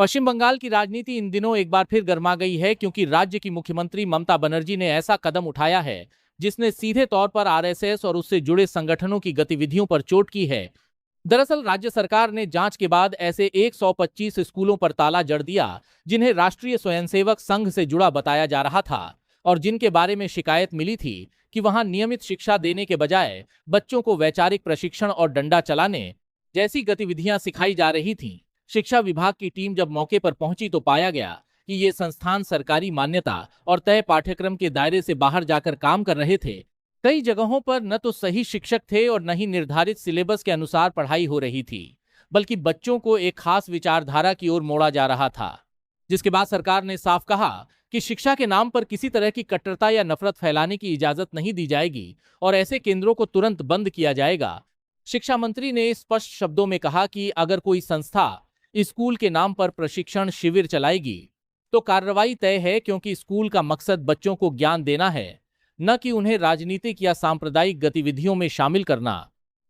पश्चिम बंगाल की राजनीति इन दिनों एक बार फिर गर्मा गई है, क्योंकि राज्य की मुख्यमंत्री ममता बनर्जी ने ऐसा कदम उठाया है जिसने सीधे तौर पर आरएसएस और उससे जुड़े संगठनों की गतिविधियों पर चोट की है। दरअसल राज्य सरकार ने जांच के बाद ऐसे 125 स्कूलों पर ताला जड़ दिया जिन्हें राष्ट्रीय स्वयंसेवक संघ से जुड़ा बताया जा रहा था और जिनके बारे में शिकायत मिली थी कि वहां नियमित शिक्षा देने के बजाय बच्चों को वैचारिक प्रशिक्षण और डंडा चलाने जैसी गतिविधियां सिखाई जा रही थीं। शिक्षा विभाग की टीम जब मौके पर पहुंची तो पाया गया कि ये संस्थान सरकारी मान्यता और तय पाठ्यक्रम के दायरे से बाहर जाकर काम कर रहे थे। कई जगहों पर न तो सही शिक्षक थे और न ही निर्धारित सिलेबस के अनुसार पढ़ाई हो रही थी, बल्कि बच्चों को एक खास विचारधारा की ओर मोड़ा जा रहा था। जिसके बाद सरकार ने साफ कहा कि शिक्षा के नाम पर किसी तरह की कट्टरता या नफरत फैलाने की इजाजत नहीं दी जाएगी और ऐसे केंद्रों को तुरंत बंद किया जाएगा। शिक्षा मंत्री ने स्पष्ट शब्दों में कहा कि अगर कोई संस्था स्कूल के नाम पर प्रशिक्षण शिविर चलाएगी तो कार्रवाई तय है, क्योंकि स्कूल का मकसद बच्चों को ज्ञान देना है, न कि उन्हें राजनीतिक या सांप्रदायिक गतिविधियों में शामिल करना।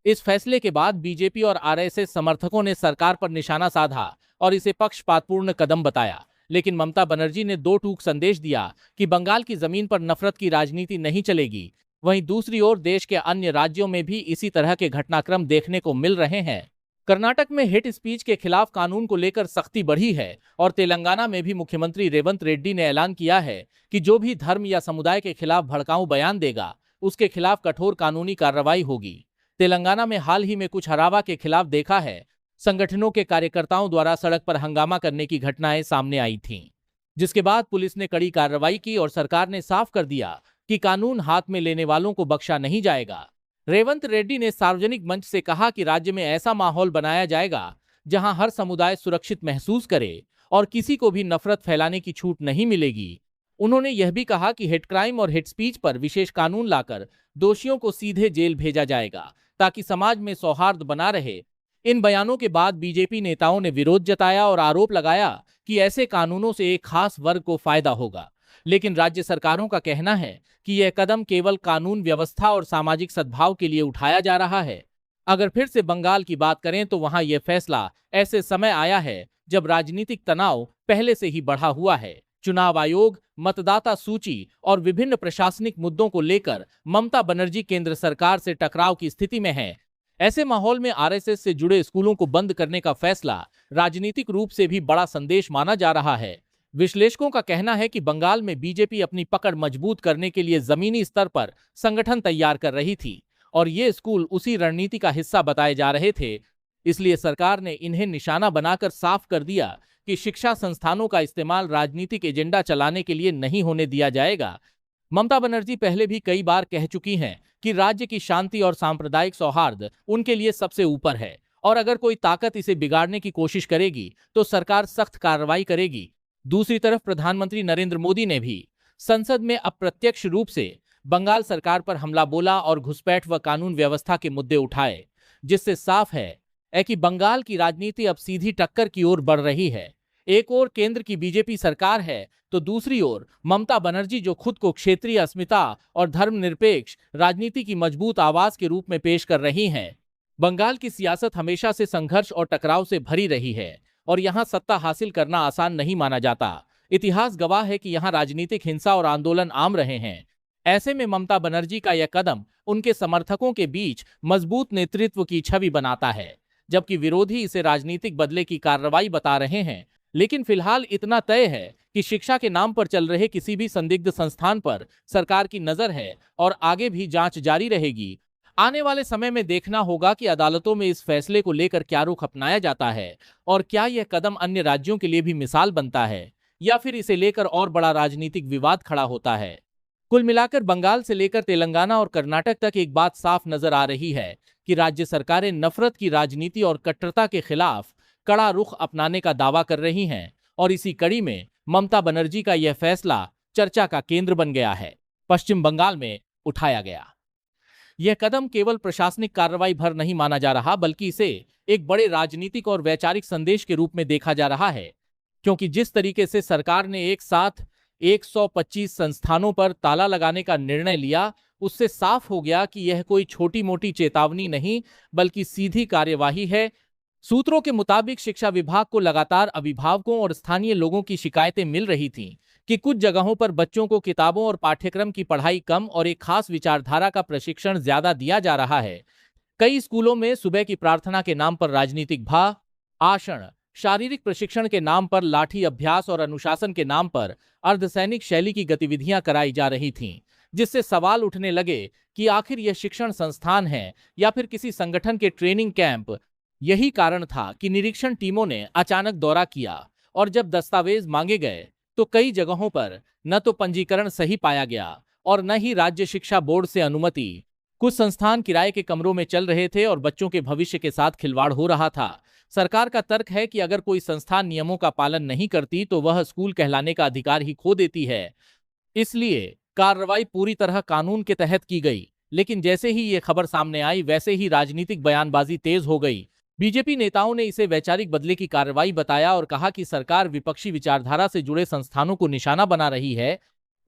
इस फैसले के बाद बीजेपी और आरएसएस समर्थकों ने सरकार पर निशाना साधा और इसे पक्षपातपूर्ण कदम बताया, लेकिन ममता बनर्जी ने दो टूक संदेश दिया कि बंगाल की जमीन पर नफरत की राजनीति नहीं चलेगी। वहीं दूसरी ओर देश के अन्य राज्यों में भी इसी तरह के घटनाक्रम देखने को मिल रहे हैं। कर्नाटक में हेट स्पीच के खिलाफ कानून को लेकर सख्ती बढ़ी है और तेलंगाना में भी मुख्यमंत्री रेवंत रेड्डी ने ऐलान किया है कि जो भी धर्म या समुदाय के खिलाफ भड़काऊ बयान देगा उसके खिलाफ कठोर कानूनी कार्रवाई होगी। तेलंगाना में हाल ही में कुछ हरावा के खिलाफ देखा है संगठनों के कार्यकर्ताओं द्वारा सड़क पर हंगामा करने की घटनाएं सामने आई थीं, जिसके बाद पुलिस ने कड़ी कार्रवाई की और सरकार ने साफ कर दिया कि कानून हाथ में लेने वालों को बख्शा नहीं जाएगा। रेवंत रेड्डी ने सार्वजनिक मंच से कहा कि राज्य में ऐसा माहौल बनाया जाएगा जहां हर समुदाय सुरक्षित महसूस करे और किसी को भी नफरत फैलाने की छूट नहीं मिलेगी। उन्होंने यह भी कहा कि हेट क्राइम और हेट स्पीच पर विशेष कानून लाकर दोषियों को सीधे जेल भेजा जाएगा ताकि समाज में सौहार्द बना रहे। इन बयानों के बाद बीजेपी नेताओं ने विरोध जताया और आरोप लगाया कि ऐसे कानूनों से एक खास वर्ग को फायदा होगा, लेकिन राज्य सरकारों का कहना है कि यह कदम केवल कानून व्यवस्था और सामाजिक सद्भाव के लिए उठाया जा रहा है। अगर फिर से बंगाल की बात करें तो वहां यह फैसला ऐसे समय आया है जब राजनीतिक तनाव पहले से ही बढ़ा हुआ है। चुनाव आयोग, मतदाता सूची और विभिन्न प्रशासनिक मुद्दों को लेकर ममता बनर्जी केंद्र सरकार से टकराव की स्थिति में है। ऐसे माहौल में आरएसएस से जुड़े स्कूलों को बंद करने का फैसला राजनीतिक रूप से भी बड़ा संदेश माना जा रहा है। विश्लेषकों का कहना है कि बंगाल में बीजेपी अपनी पकड़ मजबूत करने के लिए जमीनी स्तर पर संगठन तैयार कर रही थी और ये स्कूल उसी रणनीति का हिस्सा बताए जा रहे थे। इसलिए सरकार ने इन्हें निशाना बनाकर साफ कर दिया कि शिक्षा संस्थानों का इस्तेमाल राजनीतिक एजेंडा चलाने के लिए नहीं होने दिया जाएगा। ममता बनर्जी पहले भी कई बार कह चुकी हैं कि राज्य की शांति और सांप्रदायिक सौहार्द उनके लिए सबसे ऊपर है और अगर कोई ताकत इसे बिगाड़ने की कोशिश करेगी तो सरकार सख्त कार्रवाई करेगी। दूसरी तरफ प्रधानमंत्री नरेंद्र मोदी ने भी संसद में अप्रत्यक्ष रूप से बंगाल सरकार पर हमला बोला और घुसपैठ व कानून व्यवस्था के मुद्दे उठाए, जिससे साफ है कि बंगाल की राजनीति अब सीधी टक्कर की ओर बढ़ रही है। एक ओर केंद्र की बीजेपी सरकार है तो दूसरी ओर ममता बनर्जी जो खुद को क्षेत्रीय अस्मिता और धर्मनिरपेक्ष राजनीति की मजबूत आवाज के रूप में पेश कर रही हैं। बंगाल की सियासत हमेशा से संघर्ष और टकराव से भरी रही है और यहां सत्ता हासिल करना आसान नहीं माना जाता। इतिहास गवाह है कि यहां राजनीतिक हिंसा और आंदोलन आम रहे हैं। ऐसे में ममता बनर्जी का यह कदम उनके समर्थकों के बीच मजबूत नेतृत्व की छवि बनाता है, जबकि विरोधी इसे राजनीतिक बदले की कार्रवाई बता रहे हैं। लेकिन फिलहाल इतना तय है कि शिक्षा के नाम पर चल रहे किसी भी संदिग्ध संस्थान पर सरकार की नजर है और आगे भी जांच जारी रहेगी। आने वाले समय में देखना होगा कि अदालतों में इस फैसले को लेकर क्या रुख अपनाया जाता है और क्या यह कदम अन्य राज्यों के लिए भी मिसाल बनता है या फिर इसे लेकर और बड़ा राजनीतिक विवाद खड़ा होता है। कुल मिलाकर बंगाल से लेकर तेलंगाना और कर्नाटक तक एक बात साफ नजर आ रही है कि राज्य सरकारें नफरत की राजनीति और कट्टरता के खिलाफ कड़ा रुख अपनाने का दावा कर रही हैं और इसी कड़ी में ममता बनर्जी का यह फैसला चर्चा का केंद्र बन गया है। पश्चिम बंगाल में उठाया गया यह कदम केवल प्रशासनिक कार्रवाई भर नहीं माना जा रहा, बल्कि इसे एक बड़े राजनीतिक और वैचारिक संदेश के रूप में देखा जा रहा है, क्योंकि जिस तरीके से सरकार ने एक साथ 125 संस्थानों पर ताला लगाने का निर्णय लिया, उससे साफ हो गया कि यह कोई छोटी मोटी चेतावनी नहीं बल्कि सीधी कार्यवाही है सूत्रों के मुताबिक शिक्षा विभाग को लगातार अभिभावकों और स्थानीय लोगों की शिकायतें मिल रही थीं कि कुछ जगहों पर बच्चों को किताबों और पाठ्यक्रम की पढ़ाई कम और एक खास विचारधारा का प्रशिक्षण ज्यादा दिया जा रहा है। कई स्कूलों में सुबह की प्रार्थना के नाम पर राजनीतिक भाषण, शारीरिक प्रशिक्षण के नाम पर लाठी अभ्यास और अनुशासन के नाम पर अर्धसैनिक शैली की गतिविधियां कराई जा रही थीं, जिससे सवाल उठने लगे कि आखिर यह शिक्षण संस्थान है या फिर किसी संगठन के ट्रेनिंग कैंप। यही कारण था कि निरीक्षण टीमों ने अचानक दौरा किया और जब दस्तावेज मांगे गए तो कई जगहों पर न तो पंजीकरण सही पाया गया और न ही राज्य शिक्षा बोर्ड से अनुमति। कुछ संस्थान किराए के कमरों में चल रहे थे और बच्चों के भविष्य के साथ खिलवाड़ हो रहा था। सरकार का तर्क है कि अगर कोई संस्थान नियमों का पालन नहीं करती तो वह स्कूल कहलाने का अधिकार ही खो देती है, इसलिए कार्रवाई पूरी तरह कानून के तहत की गई। लेकिन जैसे ही ये खबर सामने आई वैसे ही राजनीतिक बयानबाजी तेज हो गई। बीजेपी नेताओं ने इसे वैचारिक बदले की कार्रवाई बताया और कहा कि सरकार विपक्षी विचारधारा से जुड़े संस्थानों को निशाना बना रही है।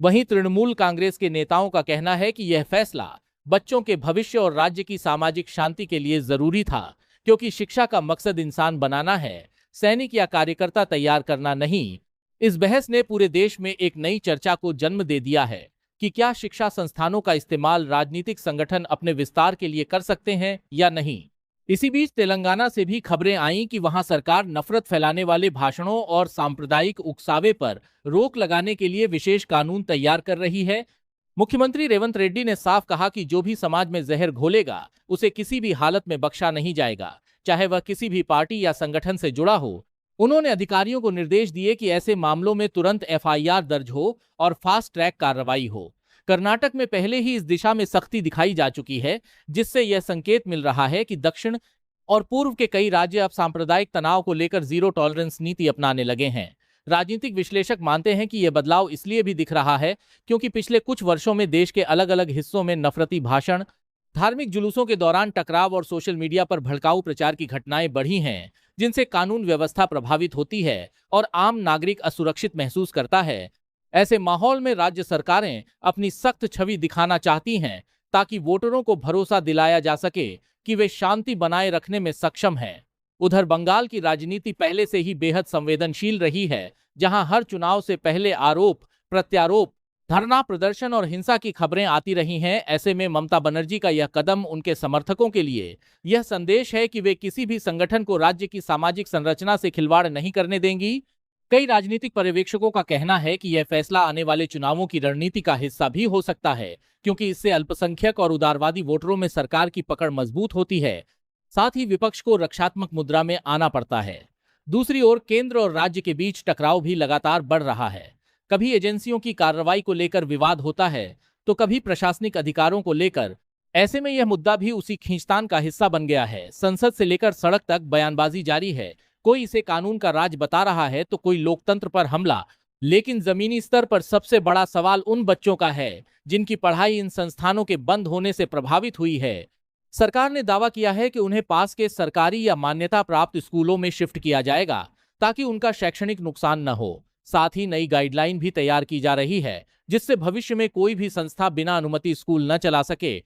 वहीं तृणमूल कांग्रेस के नेताओं का कहना है कि यह फैसला बच्चों के भविष्य और राज्य की सामाजिक शांति के लिए जरूरी था, क्योंकि शिक्षा का मकसद इंसान बनाना है, सैनिक या कार्यकर्ता तैयार करना नहीं। इस बहस ने पूरे देश में एक नई चर्चा को जन्म दे दिया है कि क्या शिक्षा संस्थानों का इस्तेमाल राजनीतिक संगठन अपने विस्तार के लिए कर सकते हैं या नहीं। इसी बीच तेलंगाना से भी खबरें आईं कि वहां सरकार नफरत फैलाने वाले भाषणों और सांप्रदायिक उकसावे पर रोक लगाने के लिए विशेष कानून तैयार कर रही है। मुख्यमंत्री रेवंत रेड्डी ने साफ कहा कि जो भी समाज में जहर घोलेगा उसे किसी भी हालत में बख्शा नहीं जाएगा, चाहे वह किसी भी पार्टी या संगठन से जुड़ा हो। उन्होंने अधिकारियों को निर्देश दिए कि ऐसे मामलों में तुरंत एफआईआर दर्ज हो और फास्ट ट्रैक कार्रवाई हो। कर्नाटक में पहले ही इस दिशा में सख्ती दिखाई जा चुकी है, जिससे यह संकेत मिल रहा है कि दक्षिण और पूर्व के कई राज्य अब सांप्रदायिक तनाव को लेकर जीरो टॉलरेंस नीति अपनाने लगे हैं। राजनीतिक विश्लेषक मानते हैं कि यह बदलाव इसलिए भी दिख रहा है क्योंकि पिछले कुछ वर्षों में देश के अलग अलग हिस्सों में नफरती भाषण, धार्मिक जुलूसों के दौरान टकराव और सोशल मीडिया पर भड़काऊ प्रचार की घटनाएं बढ़ी हैं, जिनसे कानून व्यवस्था प्रभावित होती है और आम नागरिक असुरक्षित महसूस करता है। ऐसे माहौल में राज्य सरकारें अपनी सख्त छवि दिखाना चाहती हैं ताकि वोटरों को भरोसा दिलाया जा सके कि वे शांति बनाए रखने में सक्षम हैं। उधर बंगाल की राजनीति पहले से ही बेहद संवेदनशील रही है, जहां हर चुनाव से पहले आरोप प्रत्यारोप, धरना प्रदर्शन और हिंसा की खबरें आती रही हैं। ऐसे में ममता बनर्जी का यह कदम उनके समर्थकों के लिए यह संदेश है कि वे किसी भी संगठन को राज्य की सामाजिक संरचना से खिलवाड़ नहीं करने देंगी। कई राजनीतिक पर्यवेक्षकों का कहना है कि यह फैसला आने वाले चुनावों की रणनीति का हिस्सा भी हो सकता है, क्योंकि इससे अल्पसंख्यक और उदारवादी वोटरों में सरकार की पकड़ मजबूत होती है, साथ ही विपक्ष को रक्षात्मक मुद्रा में आना पड़ता है। दूसरी ओर केंद्र और राज्य के बीच टकराव भी लगातार बढ़ रहा है। कभी एजेंसियों की कार्रवाई को लेकर विवाद होता है तो कभी प्रशासनिक अधिकारों को लेकर। ऐसे में यह मुद्दा भी उसी खींचतान का हिस्सा बन गया है। संसद से लेकर सड़क तक बयानबाजी जारी है। कोई इसे कानून का राज बता रहा है तो कोई लोकतंत्र पर हमला। लेकिन जमीनी स्तर पर सबसे बड़ा सवाल उन बच्चों का है जिनकी पढ़ाई इन संस्थानों के बंद होने से प्रभावित हुई है। सरकार ने दावा किया है कि उन्हें पास के सरकारी या मान्यता प्राप्त स्कूलों में शिफ्ट किया जाएगा ताकि उनका शैक्षणिक नुकसान न हो। साथ ही नई गाइडलाइन भी तैयार की जा रही है, जिससे भविष्य में कोई भी संस्था बिना अनुमति स्कूल न चला सके।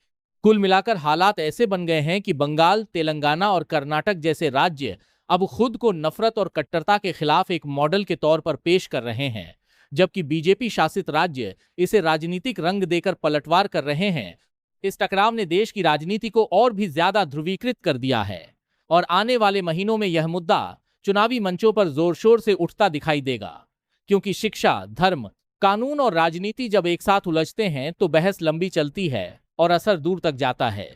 कुल मिलाकर हालात ऐसे बन गए हैं कि बंगाल, तेलंगाना और कर्नाटक जैसे राज्य अब खुद को नफरत और कट्टरता के खिलाफ एक मॉडल के तौर पर पेश कर रहे हैं, जबकि बीजेपी शासित राज्य इसे राजनीतिक रंग देकर पलटवार कर रहे हैं। इस टकराव ने देश की राजनीति को और भी ज्यादा ध्रुवीकृत कर दिया है और आने वाले महीनों में यह मुद्दा चुनावी मंचों पर जोर शोर से उठता दिखाई देगा, क्योंकि शिक्षा, धर्म, कानून और राजनीति जब एक साथ उलझते हैं तो बहस लंबी चलती है और असर दूर तक जाता है।